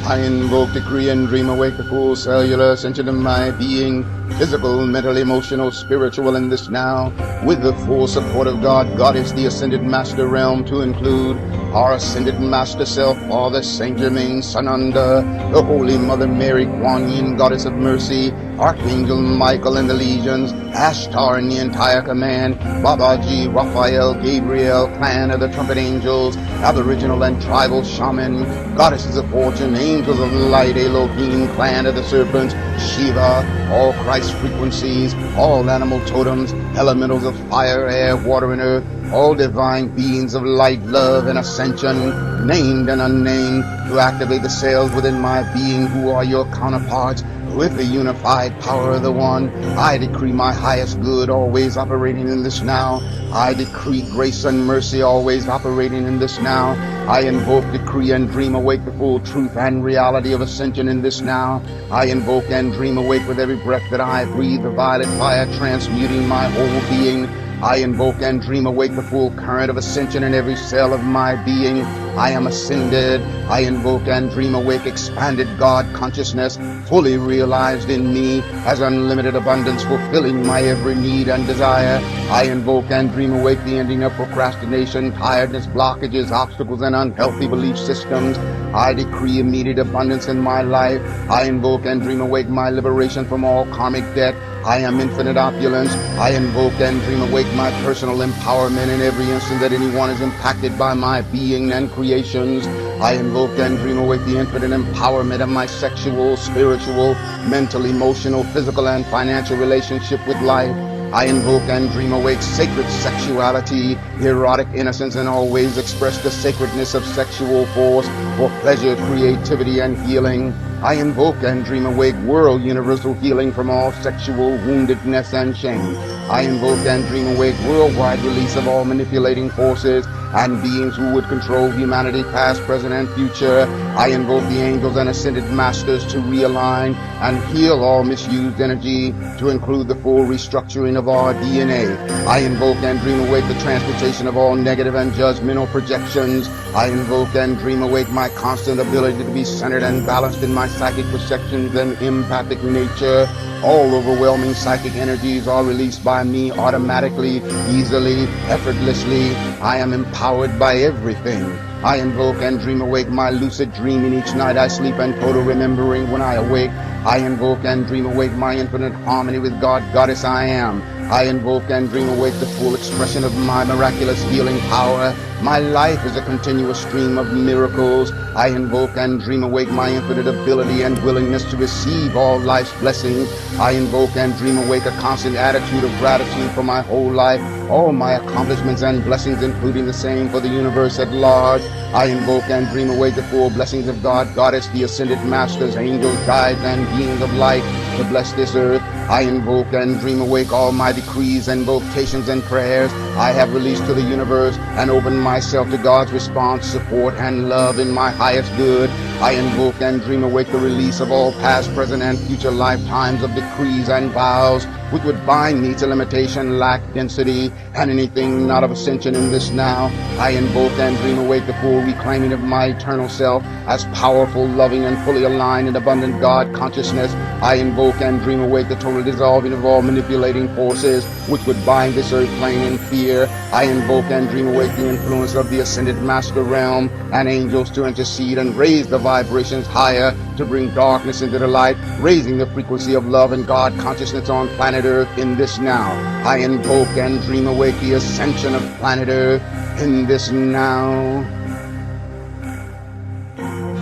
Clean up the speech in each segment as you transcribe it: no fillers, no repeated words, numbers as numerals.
I invoke, decree, and dream awake the full cellular ascension of my being, physical, mental, emotional, spiritual, in this now, with the full support of God, Goddess, the Ascended Master Realm, to include our Ascended Master Self, Father Saint Germain, Sananda, the Holy Mother Mary, Kuan Yin, Goddess of Mercy, Archangel Michael and the legions, Ashtar and the entire command, Babaji, Raphael, Gabriel, clan of the trumpet angels, aboriginal and tribal shaman, goddesses of fortune, angels of light, Elohim, clan of the serpents, Shiva, all Christ frequencies, all animal totems, elementals of fire, air, water, and earth, all divine beings of light, love, and ascension, named and unnamed, to activate the cells within my being who are your counterparts, with the unified power of the One. I decree my highest good always operating in this now. I decree grace and mercy always operating in this now. I invoke, decree, and dream awake the full truth and reality of ascension in this now. I invoke and dream awake with every breath that I breathe the violet fire transmuting my whole being. I invoke and dream awake the full current of ascension in every cell of my being. I am ascended. I invoke and dream awake expanded God consciousness, fully realized in me as unlimited abundance, fulfilling my every need and desire. I invoke and dream awake the ending of procrastination, tiredness, blockages, obstacles, and unhealthy belief systems. I decree immediate abundance in my life. I invoke and dream awake my liberation from all karmic debt. I am infinite opulence. I invoke and dream awake my personal empowerment in every instant that anyone is impacted by my being and creations. I invoke and dream awake the infinite empowerment of my sexual, spiritual, mental, emotional, physical, and financial relationship with life. I invoke and dream awake sacred sexuality, erotic innocence, and always express the sacredness of sexual force for pleasure, creativity, and healing. I invoke and dream awake world universal healing from all sexual woundedness and shame. I invoke and dream awake worldwide release of all manipulating forces and beings who would control humanity past, present, and future. I invoke the angels and ascended masters to realign and heal all misused energy, to include the full restructuring of our DNA. I invoke and dream awake the transmutation of all negative and judgmental projections. I invoke and dream awake my constant ability to be centered and balanced in my psychic perceptions and empathic nature. All overwhelming psychic energies are released by me automatically, easily, effortlessly. I am empowered by everything. I invoke and dream awake my lucid dreaming each night I sleep and total remembering when I awake. I invoke and dream awake my infinite harmony with God, Goddess I am. I invoke and dream awake the full expression of my miraculous healing power. My life is a continuous stream of miracles. I invoke and dream awake my infinite ability and willingness to receive all life's blessings. I invoke and dream awake a constant attitude of gratitude for my whole life, all my accomplishments and blessings, including the same for the universe at large. I invoke and dream awake the full blessings of God, Goddess, the Ascended Masters, angels, guides, and beings of light to bless this earth. I invoke and dream awake all my decrees, invocations, and prayers I have released to the universe and open myself to God's response, support, and love in my highest good. I invoke and dream awake the release of all past, present, and future lifetimes of decrees and vows which would bind me to limitation, lack, density, and anything not of ascension in this now. I invoke and dream awake the full reclaiming of my eternal self as powerful, loving, and fully aligned in abundant God consciousness. I invoke and dream awake the total dissolving of all manipulating forces which would bind this earth plane in fear. I invoke and dream awake the influence of the Ascended Master Realm and angels to intercede and raise the vibrations higher to bring darkness into the light, raising the frequency of love and God consciousness on planet Earth in this now. I invoke and dream awake the ascension of planet Earth in this now.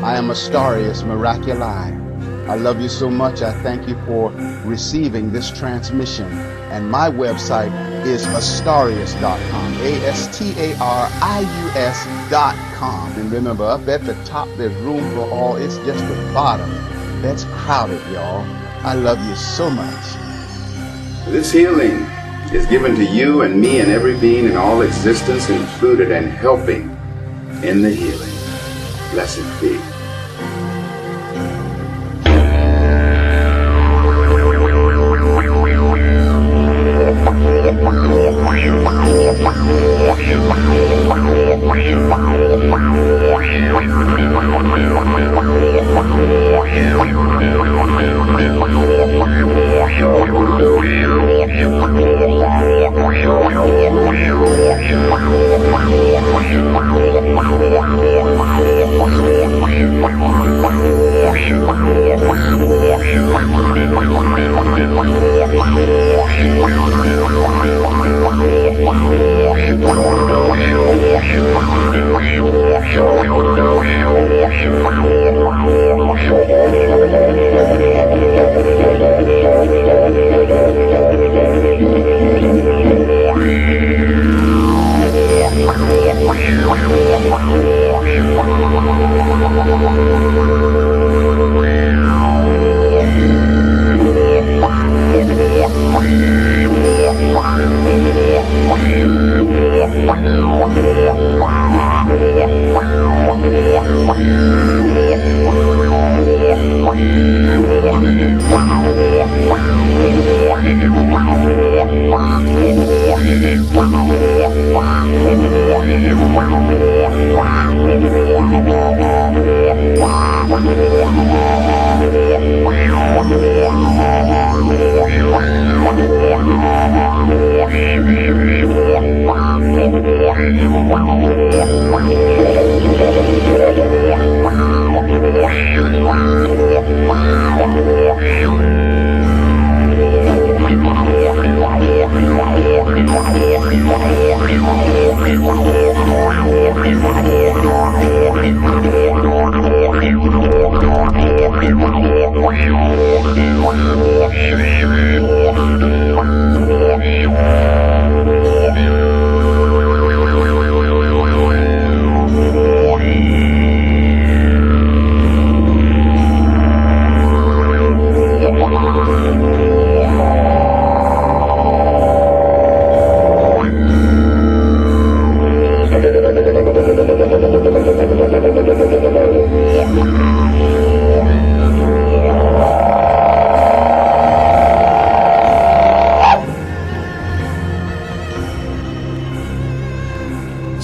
I am Astarius Miraculii. I love you so much. I thank you for receiving this transmission. And my website is Astarius.com. Astarius.com. And remember, up at the top there's room for all. It's just the bottom that's crowded, y'all. I love you so much. This healing is given to you and me and every being in all existence included and helping in the healing. Blessed be.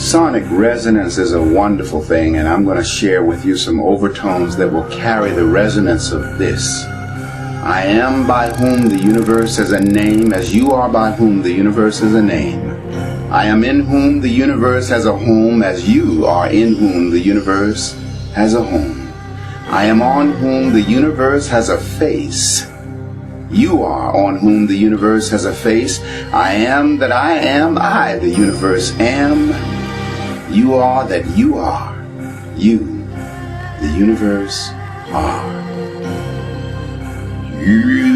Sonic resonance is a wonderful thing, and I'm going to share with you some overtones that will carry the resonance of this. I am by whom the universe has a name, as you are by whom the universe has a name. I am in whom the universe has a home, as you are in whom the universe has a home. I am on whom the universe has a face. You are on whom the universe has a face. I am that I am, I the universe am. You are that you are. You, the universe, are. You.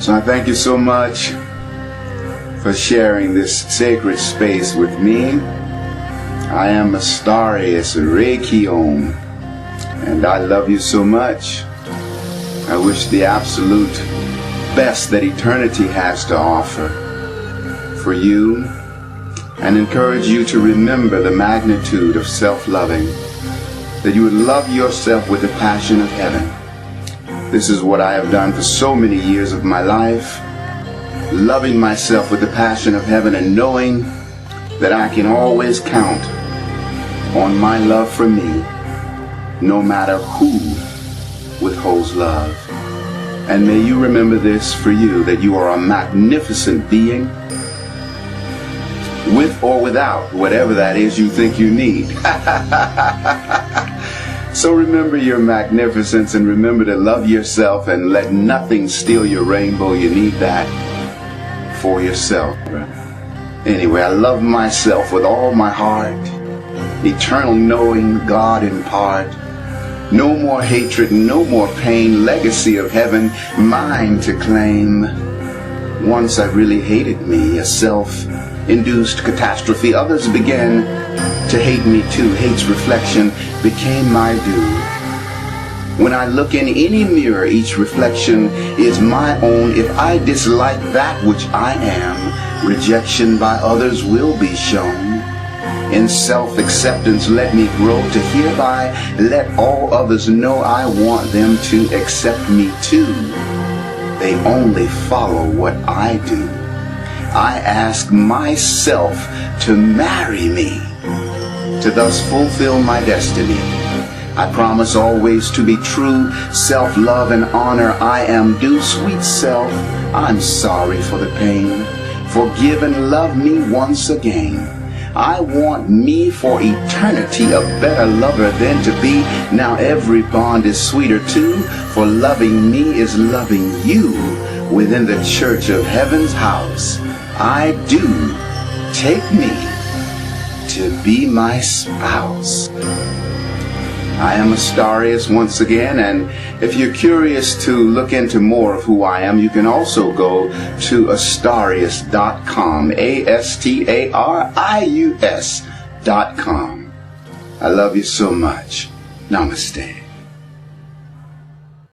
So I thank you so much for sharing this sacred space with me. I am Astarius Miraculii, and I love you so much. I wish the absolute best that eternity has to offer for you, and encourage you to remember the magnitude of self-loving, that you would love yourself with the passion of heaven. This is what I have done for so many years of my life, loving myself with the passion of heaven and knowing that I can always count on my love for me, no matter who withholds love. And may you remember this for you, that you are a magnificent being, with or without whatever that is you think you need. So remember your magnificence, and remember to love yourself and let nothing steal your rainbow. You need that for yourself. Anyway, I love myself with all my heart. Eternal knowing, God in part. No more hatred, no more pain. Legacy of heaven, mine to claim. Once I really hated me, a self-induced catastrophe. Others began to hate me too. Hate's reflection became my due. When I look in any mirror, each reflection is my own. If I dislike that which I am, rejection by others will be shown. In self-acceptance, let me grow to hereby let all others know I want them to accept me too. They only follow what I do. I ask myself to marry me, to thus fulfill my destiny. I promise always to be true, self-love and honor I am due. Sweet self, I'm sorry for the pain. Forgive and love me once again. I want me for eternity, a better lover than to be. Now every bond is sweeter too, for loving me is loving you within the church of heaven's house. I do take me to be my spouse. I am Astarius once again, and if you're curious to look into more of who I am, you can also go to Astarius.com, Astarius.com. I love you so much. Namaste.